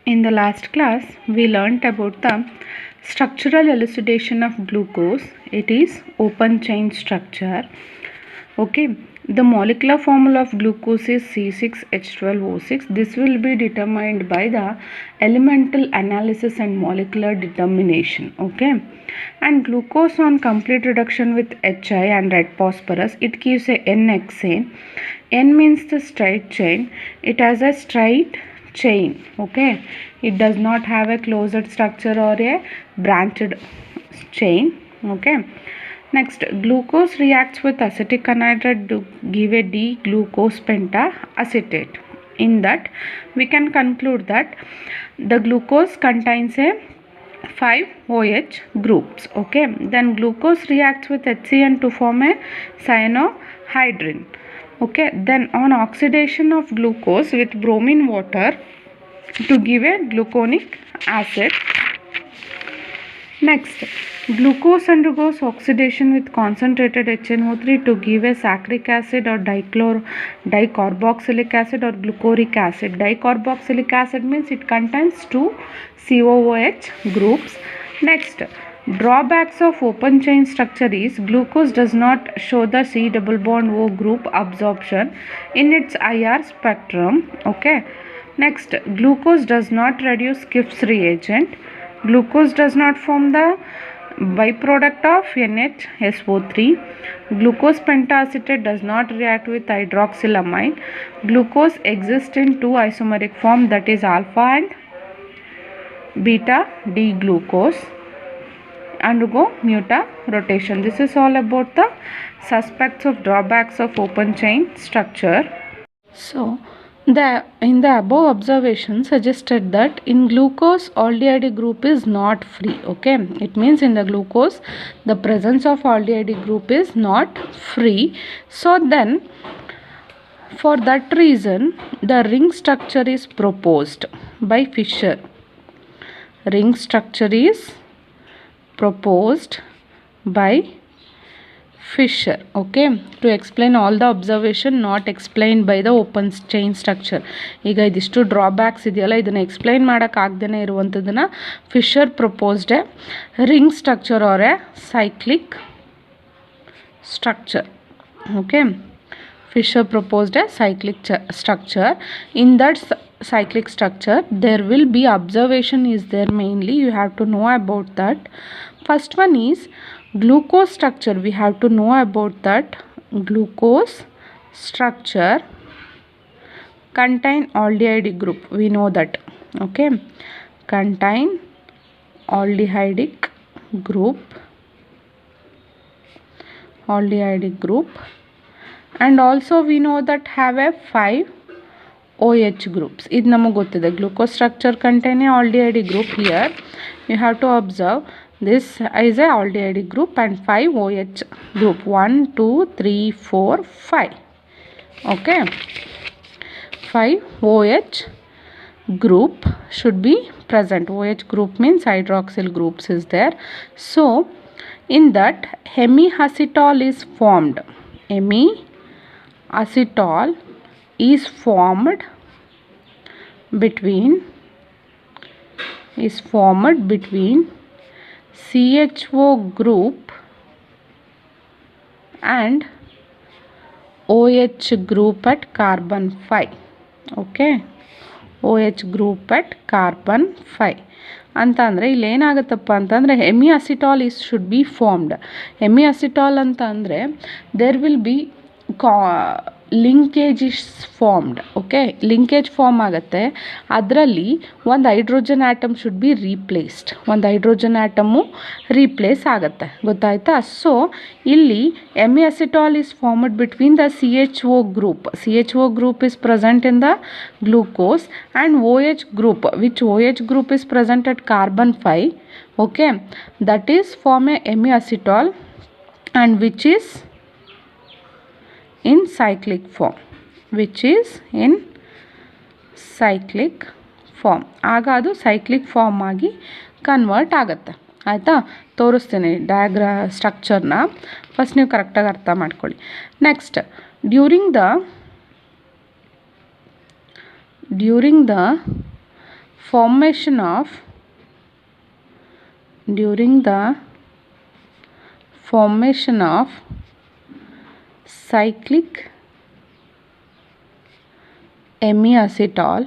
In the last class, we learnt about the structural elucidation of glucose. It is open chain structure. Okay, the molecular formula of glucose is C6H12O6. This will be determined by the elemental analysis and molecular determination. Okay, and glucose on complete reduction with HI and red phosphorus, it gives a N-hexane. N means the straight chain. It has a straight chain. Okay, it does not have a closed structure or a branched chain. Okay, next, glucose reacts with acetic anhydride to give a D-glucose pentaacetate. In that, we can conclude that the glucose contains a 5 OH groups. Okay, then glucose reacts with HCN to form a cyanohydrin. Okay, then on oxidation of glucose with bromine water to give a gluconic acid. Next, glucose undergoes oxidation with concentrated HNO3 to give a saccharic acid or dicarboxylic acid or glucoric acid. Dicarboxylic acid means it contains 2 COOH groups. Next, drawbacks of open chain structure is glucose does not show the C double bond O group absorption in its IR spectrum. Okay. Next, glucose does not reduce Gibbs reagent. Glucose does not form the byproduct of NHSO3. Glucose pentaacetate does not react with hydroxylamine. Glucose exists in 2 isomeric form, that is alpha and beta D-glucose. Undergo mutarotation. This is all about the suspects of drawbacks of open chain structure. So, in the above observation suggested that in glucose aldehyde group is not free. Okay, it means in the glucose the presence of aldehyde group is not free. So then for that reason the ring structure is proposed by Fischer. Ring structure is proposed by Fischer. Okay, to explain all the observation not explained by the open chain structure. ಈಗ ಇದಿಷ್ಟು drawbacks ಇದೆಯಲ್ಲ ಇದನ್ನು explain ಮಾಡೋಕ್ಕಾಗ್ದೇ ಇರುವಂಥದ್ದನ್ನು Fischer proposed a ring structure or a cyclic structure. Okay, Fischer proposed a cyclic structure. In that cyclic structure there will be observation is there mainly. You have to know about that. First one is glucose structure. We have to know about that. Glucose structure contain aldehyde group. We know that. Okay, contain aldehydic group. Aldehydic group. And also we know that have a 5 OH groups. This naಮಗೆ ಗೊತ್ತಿದೆ. Glucose structure contain a aldehyde group. Here you have to observe this is a aldehyde group and 5 OH group. 1, 2, 3, 4, 5. Okay, 5 OH group should be present. OH group means hydroxyl groups is there. So in that hemiacetal is formed. Hemiacetal is formed between CHO group and OH group at carbon 5. Okay, OH group at carbon 5 ಅಂತಂದರೆ ಇಲ್ಲಿ ಏನಾಗುತ್ತಪ್ಪ ಅಂತಂದರೆ hemiacetal is should be formed. Hemiacetal ಅಂತ ಅಂದರೆ there will be linkage is formed. Okay, linkage form ಆಗುತ್ತೆ. ಅದರಲ್ಲಿ ಒಂದು hydrogen atom should be replaced. ಒಂದು ಹೈಡ್ರೋಜನ್ ಆಟಮು ರೀಪ್ಲೇಸ್ ಆಗುತ್ತೆ. ಗೊತ್ತಾಯ್ತಾ? ಸೊ ಇಲ್ಲಿ hemiacetal is formed between the CHO group. CHO group is present in the glucose and OH group, which OH group is present at carbon 5. Okay, that is form a hemiacetal and which is in cyclic form. ಆಗ ಅದು cyclic form ಆಗಿ convert ಆಗುತ್ತೆ. ಆಯಿತಾ? ತೋರಿಸ್ತೀನಿ ಸ್ಟ್ರಕ್ಚರ್ನ. First ನೀವು ಕರೆಕ್ಟಾಗಿ ಅರ್ಥ ಮಾಡ್ಕೊಳ್ಳಿ. Next, during the formation of cyclic hemiacetal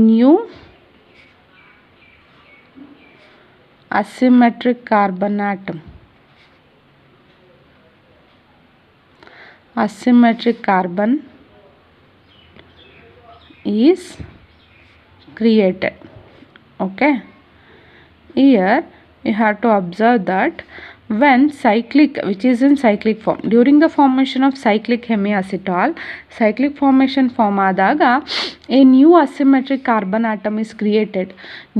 Nu asymmetric carbon is created. Okay, here you have to observe that when cyclic, which is in cyclic form, during the formation of cyclic hemiacetal, cyclic formation form ಆದಾಗ a new asymmetric carbon atom is created.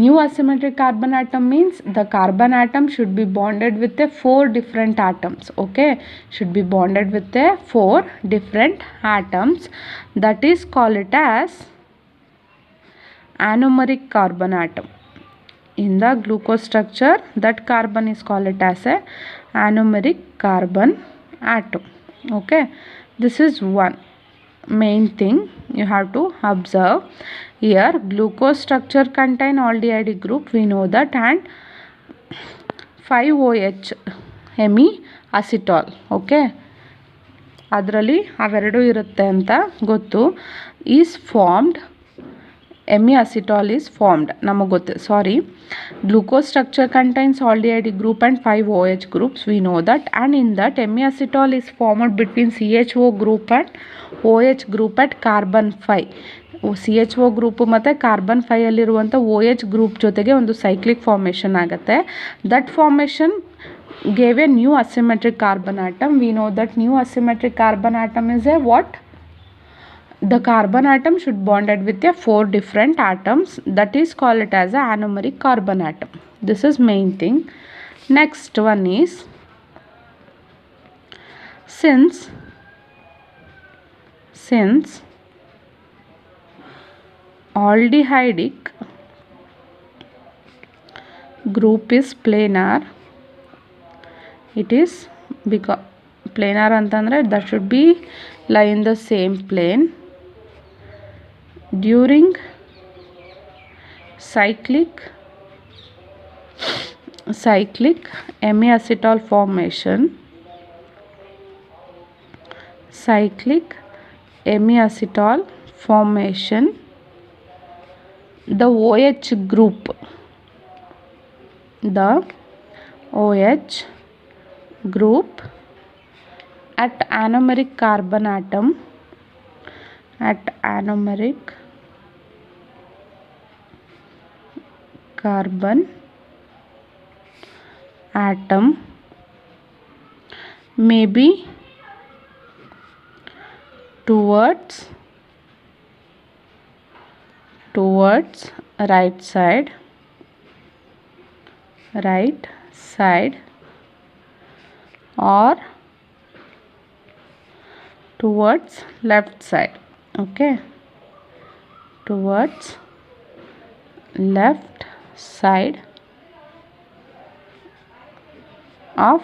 New asymmetric carbon atom means the carbon atom should be bonded with the 4 different atoms. Okay, should be bonded with the 4 different atoms. That is called it as anomeric carbon atom. In the glucose structure, that carbon is called it as a anomeric carbon atom. Okay, this is one main thing you have to observe. Here glucose structure contain aldehyde group, we know that, and 5OH hemiacetal. Okay, ಅದರಲ್ಲಿ ಅವೆರಡು ಇರುತ್ತೆ ಅಂತ ಗೊತ್ತು. is formed, hemiacetal is formed, ನಮಗೆ ಗೊತ್ತು. ಸಾರಿ, glucose structure contains aldehyde group and 5 OH groups, we know that, and in that hemiacetal is formed between CHO group and OH group at carbon 5. CHO group ಮತ್ತು carbon 5 ಅಲ್ಲಿರುವಂಥ OH group ಜೊತೆಗೆ ಒಂದು cyclic formation ಆಗುತ್ತೆ. That formation gave a new asymmetric carbon atom. We know that new asymmetric carbon atom is a what? The carbon atom should bonded with a 4 different atoms. That is called it as a anomeric carbon atom. This is main thing. Next one is, since aldehydic group is planar, it is because planar ಅಂತಂದ್ರೆ that should be lie in the same plane. During cyclic hemiacetal formation, the OH group at anomeric carbon atom may be towards right side or towards left side. Okay, towards left side of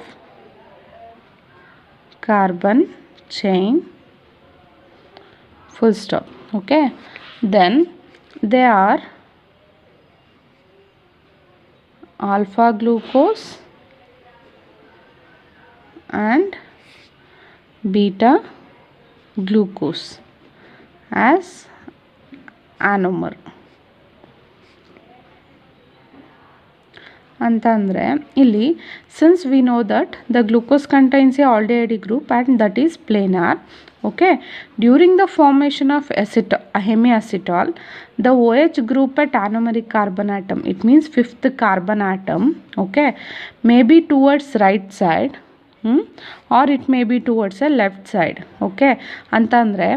carbon chain, full stop. Okay, then they are alpha glucose and beta glucose as anomer. ಅಂತಂದರೆ ಇಲ್ಲಿ since we know that the glucose contains a aldehyde group and that is planar. Okay, during the formation of hemiacetal, the OH group at anomeric carbon atom, it means 5th carbon atom, okay, may be towards right side or it may be towards a left side. Okay, ಅಂತಂದರೆ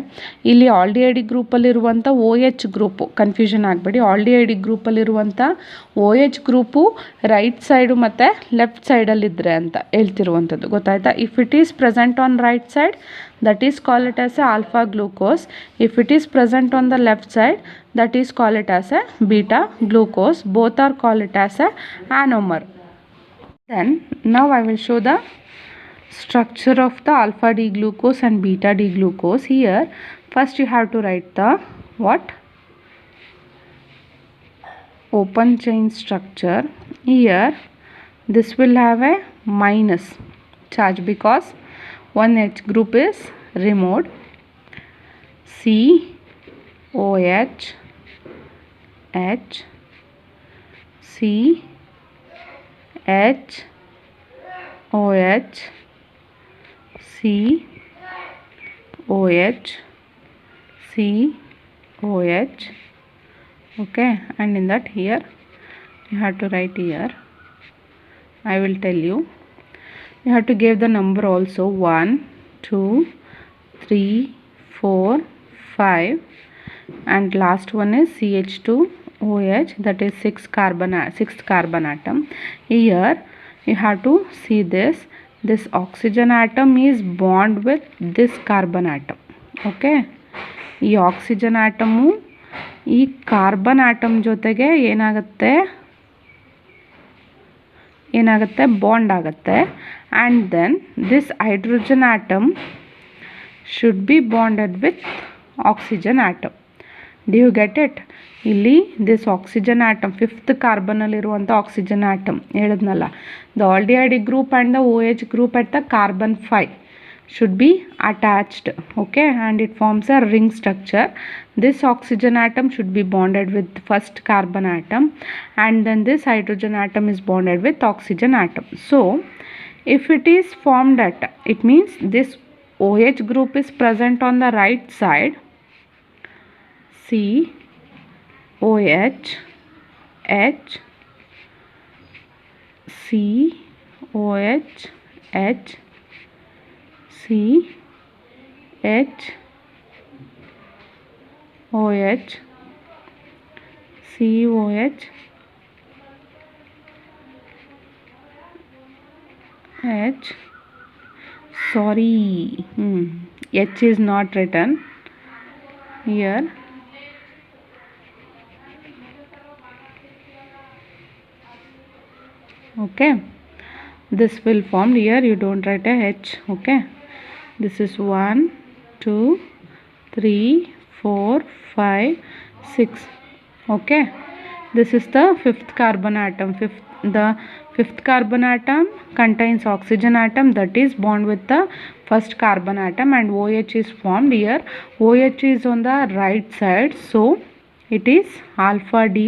ಇಲ್ಲಿ aldehyde ಗ್ರೂಪಲ್ಲಿರುವಂಥ OH group, confusion ಆಗಬೇಡಿ, aldehyde ಗ್ರೂಪಲ್ಲಿರುವಂಥ OH group right side ಮತ್ತು left ಸೈಡಲ್ಲಿದ್ದರೆ ಅಂತ ಹೇಳ್ತಿರುವಂಥದ್ದು, ಗೊತ್ತಾಯ್ತಾ? If it is present on right side, that is called it as a alpha glucose. If it is present on the left side, that is called it as a beta glucose. Both are called it as a anomer. Then now I will show the structure of the alpha D glucose and beta D glucose. Here first you have to write the what? Open chain structure. Here this will have a minus charge because one H group is removed. COH H C H OH C OH C OH. Okay, and in that here you have to write here. I will tell you. You have to give the number also 1, 2, 3, 4, 5, and last one is CH2OH, that is 6th carbon atom. Here you have to see this oxygen atom is bond with this carbon atom. Okay, ಈ oxygen atom ಈ carbon atom ಜೊತೆಗೆ ಏನಾಗುತ್ತೆ bond ಆಗುತ್ತೆ, and then this hydrogen atom should be bonded with oxygen atom. Do you get it? ಇಲ್ಲಿ this oxygen atom 5th carbon ಅಲ್ಲಿರುವಂಥ oxygen atom ಹೇಳಿದ್ನಲ್ಲ, the aldehyde group and the OH group at the carbon 5 should be attached. Okay, and it forms a ring structure. This oxygen atom should be bonded with first carbon atom, and then this hydrogen atom is bonded with oxygen atom. So if it is formed at, it means this OH group is present on the right side. COH H COH H CH OH COH H, sorry, H is not written here. Okay, this will form here, you don't write a H. Okay, this is 1, 2, 3, 4, 5, 6. Okay, this is the 5th carbon atom. The 5th carbon atom contains oxygen atom that is bond with the first carbon atom, and OH is formed here. OH is on the right side, so it is alpha D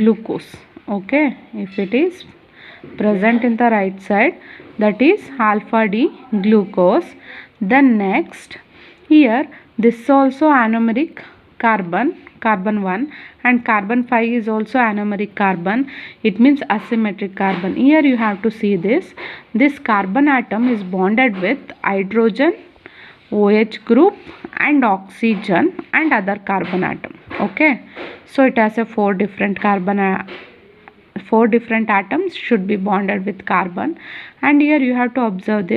glucose. Okay, if it is present in the right side, that is alpha D glucose. Then next here this is also anomeric carbon 1, and carbon 5 is also anomeric carbon, it means asymmetric carbon. Here you have to see this carbon atom is bonded with hydrogen, OH group, and oxygen and other carbon atom. Okay, so it has a 4 different atoms should be bonded with carbon, and here you have to observe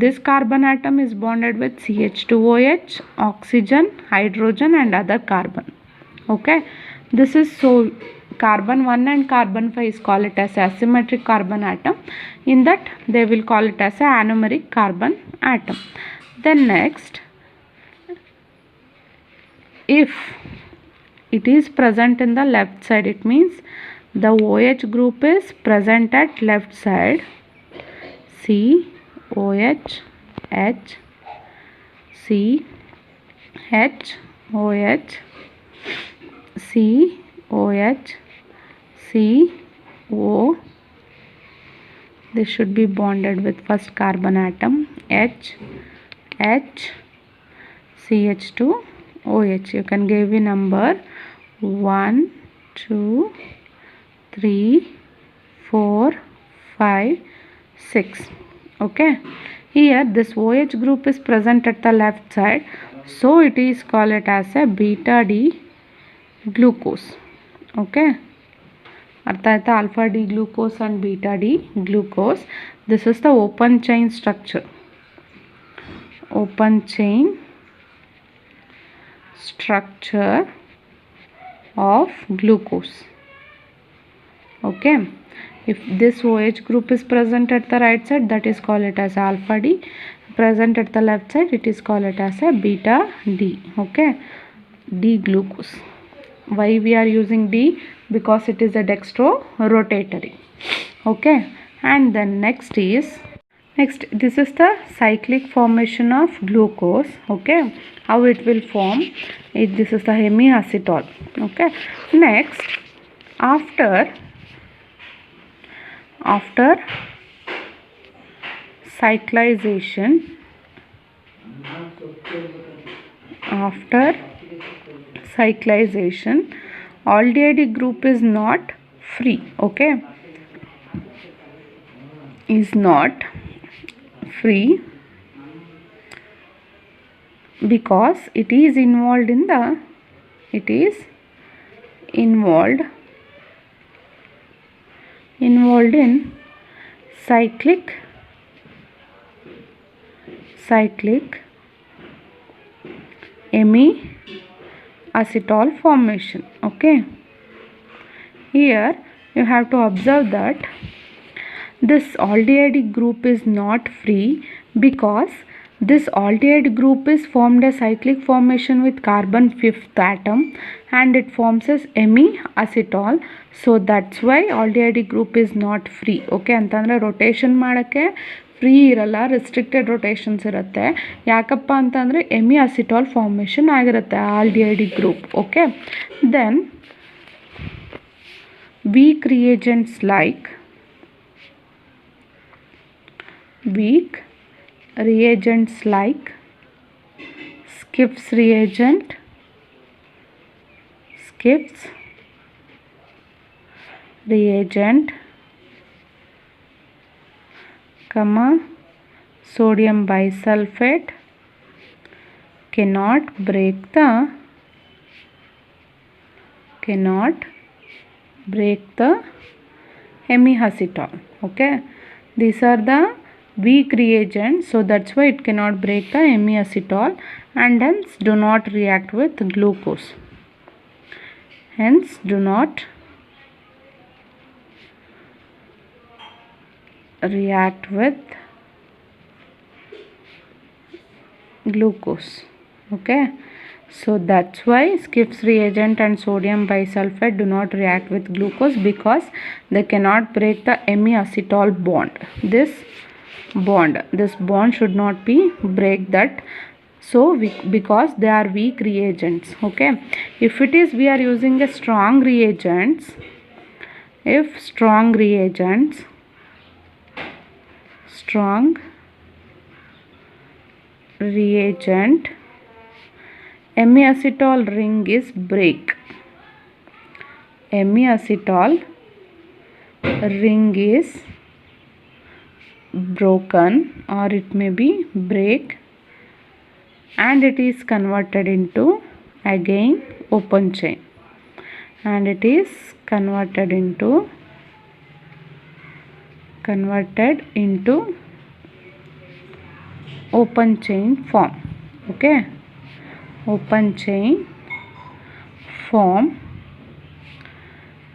this carbon atom is bonded with CH2OH, oxygen, hydrogen, and other carbon. Okay, this is so carbon 1 and carbon 5 is called it as asymmetric carbon atom. In that they will call it as a anomeric carbon atom. Then next, if it is present in the left side, it means the OH group is present at left side. COH H CH OH COH CO. This should be bonded with first carbon atom H CH2OH. You can give a number 1, 2, 3, 4, 5, 6. Okay, here this OH group is present at the left side, so it is called it as a beta D glucose. Okay, ಅರ್ಥ ಆಯ್ತಾ? alpha D glucose and beta D glucose. This is the open chain structure. Open chain structure of glucose. Okay, If this OH group is present at the right side, that is called it as alpha D. Present at the left side, it is called it as a beta D. Okay, D glucose. Why we are using D? Because it is a dextro-rotatory. Okay, and then next, this is the cyclic formation of glucose. Okay, how it will form? This is the hemiacetal. Okay, next, after cyclization, aldehyde group is not free. Okay, is not free because it is involved in cyclic hemiacetal formation. Okay, here you have to observe that this aldehyde group is not free because this aldehyde group is formed a cyclic formation with carbon 5th atom and it forms as hemiacetal. So that's why aldehyde group is not free. Okay, ಅಂತಂದರೆ rotation ಮಾಡೋಕ್ಕೆ free ಇರಲ್ಲ, restricted rotations ಇರುತ್ತೆ. ಯಾಕಪ್ಪ ಅಂತಂದರೆ hemiacetal formation ಆಗಿರುತ್ತೆ aldehyde group. Okay, then weak reagents like Schiff's reagent, sodium bisulfate cannot break the hemiacetal. Okay, these are the weak reagents, so that's why it cannot break the hemiacetal and hence do not react with glucose. Okay, so that's why Schiff's reagent and sodium bisulfate do not react with glucose because they cannot break the hemiacetal bond. This bond should not be break that. So because they are weak reagents. Okay, if it is we are using a strong reagent, hemiacetal ring is broken or it may be break and it is converted into again open chain open chain form. Okay, open chain form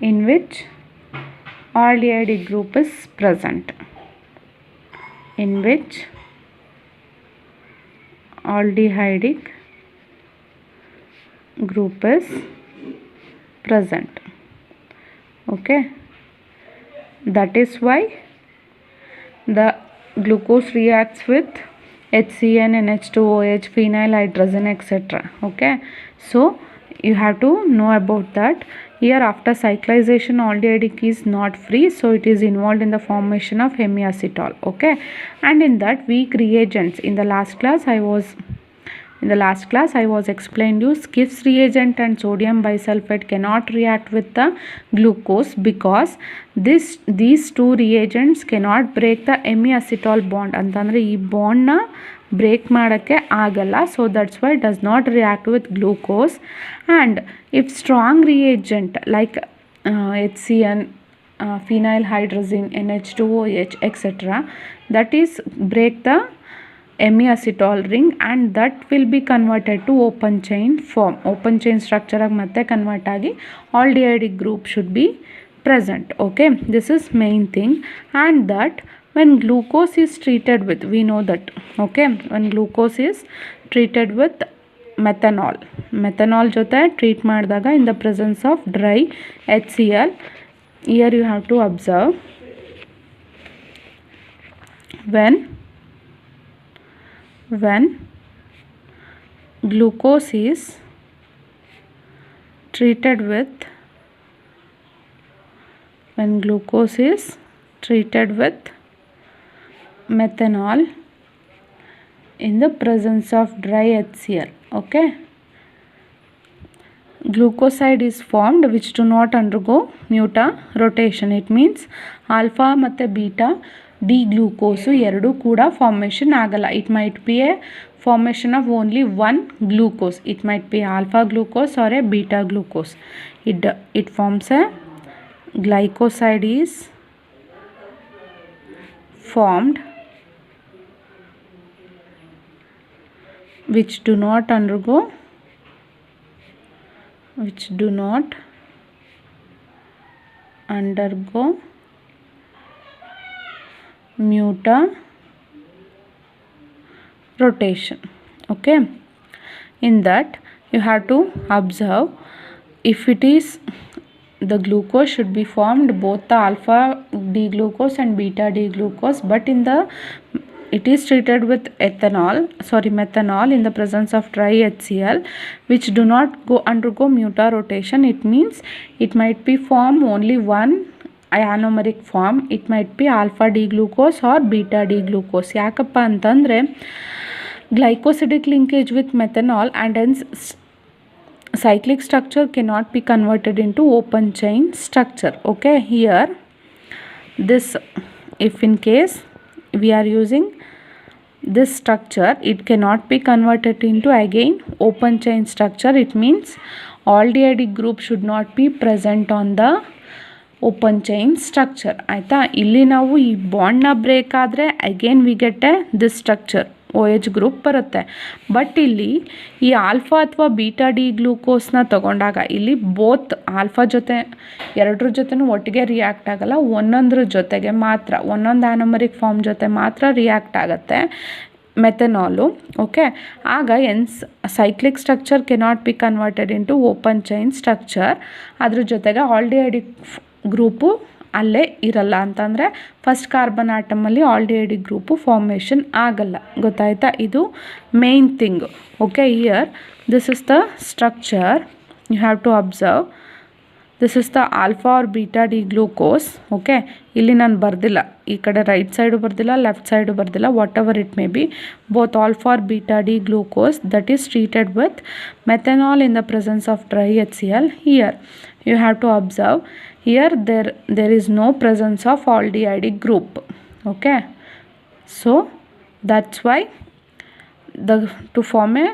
in which aldehyde group is present. Okay, that is why the glucose reacts with HCN, NH2OH, phenyl hydrazine, etc. Okay, so you have to know about that. Here after cyclization aldehyde is not free, so it is involved in the formation of hemiacetal. Okay, and in that weak reagents, in the last class I was explained you Schiff's reagent and sodium bisulfate cannot react with the glucose because these two reagents cannot break the hemiacetal bond. ಅಂತಂದರೆ ಈ ಬಾಂಡ್ನ break ಮಾಡೋಕ್ಕೆ ಆಗಲ್ಲ. So that's why does not react with glucose. And if strong reagent like HCN, phenyl hydrazine, NH2OH, etc. that is break the hemiacetal ring and that will be converted to open chain form. Open chain structure ಆಗಿ ಮತ್ತೆ convert ಆಗಿ aldehyde group should be present. Okay, this is main thing. And that when glucose is treated with, we know that, okay, when glucose is treated with methanol ಜೊತೆ treat ಮಾಡಿದಾಗ in the presence of dry HCl, here you have to observe, when glucose is treated with methanol in the presence of dry HCl, okay, glucoside is formed which do not undergo muta rotation. It means alpha ಮತ್ತು beta D glucose ಎರಡೂ ಕೂಡ formation ಆಗಲ್ಲ. It might be A formation of only one glucose. It might be alpha glucose or a beta glucose. It forms a glycoside is formed which do not undergo muta rotation. Okay, in that you have to observe, if it is the glucose should be formed both the alpha D glucose and beta D glucose, but it is treated with methanol in the presence of dry HCl which do not undergo muta rotation. It means it might be form only one anomeric form. It might be alpha D glucose or beta D glucose. ಯಾಕಪ್ಪ ಅಂತಂದರೆ glycosidic linkage with methanol and hence cyclic structure cannot be converted into open chain structure. Okay, here this, if in case we are using this structure, it cannot be converted into again open chain structure. It means aldehyde group should not be present on the open chain structure. ಆಯಿತಾ, ಇಲ್ಲಿ ನಾವು ಈ ಬಾಂಡ್ನ break ಆದರೆ again we get A this structure OH group ಬರುತ್ತೆ. But ಇಲ್ಲಿ ಈ alpha ಅಥವಾ ಬೀಟಾ ಡಿ ಗ್ಲೂಕೋಸ್ನ ತಗೊಂಡಾಗ ಇಲ್ಲಿ ಬೋತ್ ಆಲ್ಫಾ ಜೊತೆ ಎರಡರ ಜೊತೆನೂ ಒಟ್ಟಿಗೆ ರಿಯಾಕ್ಟ್ ಆಗಲ್ಲ, ಒಂದೊಂದ್ರ ಜೊತೆಗೆ ಮಾತ್ರ, ಒಂದೊಂದು ಆನಮರಿಕ್ ಫಾರ್ಮ್ ಜೊತೆ ಮಾತ್ರ ರಿಯಾಕ್ಟ್ ಆಗುತ್ತೆ ಮೆಥನಾಲು. ಓಕೆ, ಆಗ cyclic structure cannot be converted into open chain structure. ಅದ್ರ ಜೊತೆಗೆ ಆಲ್ಡಿಹೈಡಿಕ್ ಗ್ರೂಪು ಅಲ್ಲೇ ಇರಲ್ಲ, ಅಂತಂದರೆ ಫಸ್ಟ್ ಕಾರ್ಬನ್ ಆಟಮಲ್ಲಿ ಆಲ್ಡಿಹೈಡಿಕ್ ಗ್ರೂಪು ಫಾರ್ಮೇಷನ್ ಆಗಲ್ಲ. ಗೊತ್ತಾಯ್ತಾ, ಇದು main thing. Okay, here this is the structure you have to observe. This is the alpha or beta D glucose. Okay, ಇಲ್ಲಿ ನಾನು ಬರ್ದಿಲ್ಲ, ಈ ಕಡೆ ರೈಟ್ ಸೈಡು ಬರ್ದಿಲ್ಲ, ಲೆಫ್ಟ್ ಸೈಡು ಬರ್ದಿಲ್ಲ, whatever it may be, both alpha or beta D glucose that is treated with methanol in the presence of dry HCl. Here you have to observe, here there is no presence of aldehydic group. Okay, so that's why to form a,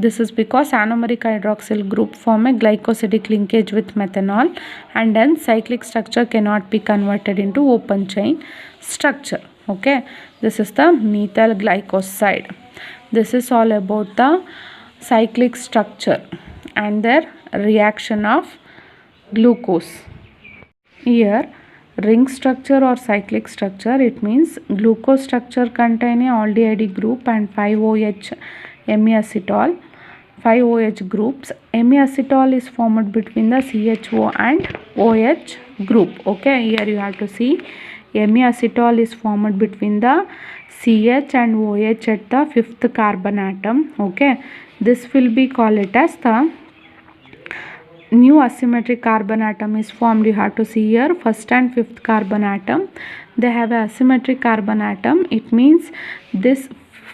this is because anomeric hydroxyl group form a glycosidic linkage with methanol and then cyclic structure cannot be converted into open chain structure. Okay, this is the methyl glycoside. This is all about the cyclic structure and their reaction of glucose. Here ring structure or cyclic structure, it means glucose structure contain a aldehyde group and 5-OH amiacetol, 5-OH groups. Amiacetol is formed between the CHO and OH group. Okay, here you have to see amiacetol is formed between the CH and OH at the 5th carbon atom. Okay, this will be called it as the new asymmetric carbon atom is formed. You have to see here 1st and 5th carbon atom, they have a asymmetric carbon atom. It means this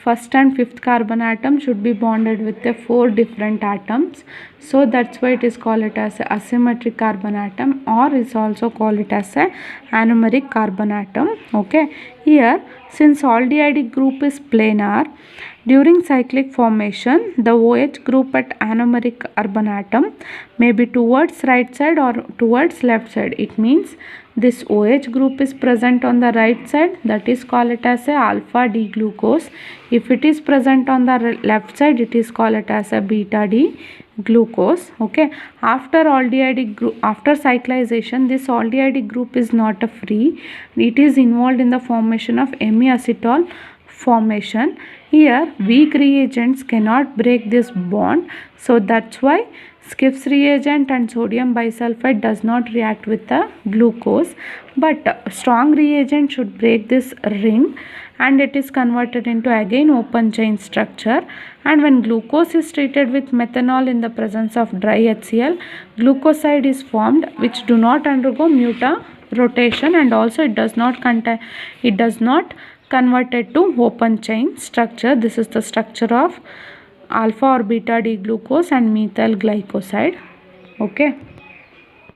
1st and 5th carbon atom should be bonded with the 4 different atoms, so that's why it is called it as a asymmetric carbon atom, or is also called it as a anomeric carbon atom. Okay, here since aldehydic group is planar, during cyclic formation the OH group at anomeric carbon atom may be towards right side or towards left side. It means this OH group is present on the right side, that is called it as a alpha D glucose. If it is present on the left side, it is called it as a beta D glucose. Okay, after aldehyde group, after cyclization, this aldehyde group is not a free, it is involved in the formation of hemiacetal formation. Here weak reagents cannot break this bond, so that's why Skiff's reagent and sodium bisulfite does not react with the glucose, but strong reagent should break this ring and it is converted into again open chain structure. And when glucose is treated with methanol in the presence of dry HCl, glucoside is formed which do not undergo rotation, and also it does not converted to open chain structure. This is the structure of alpha or beta D glucose and methyl glycoside. Okay.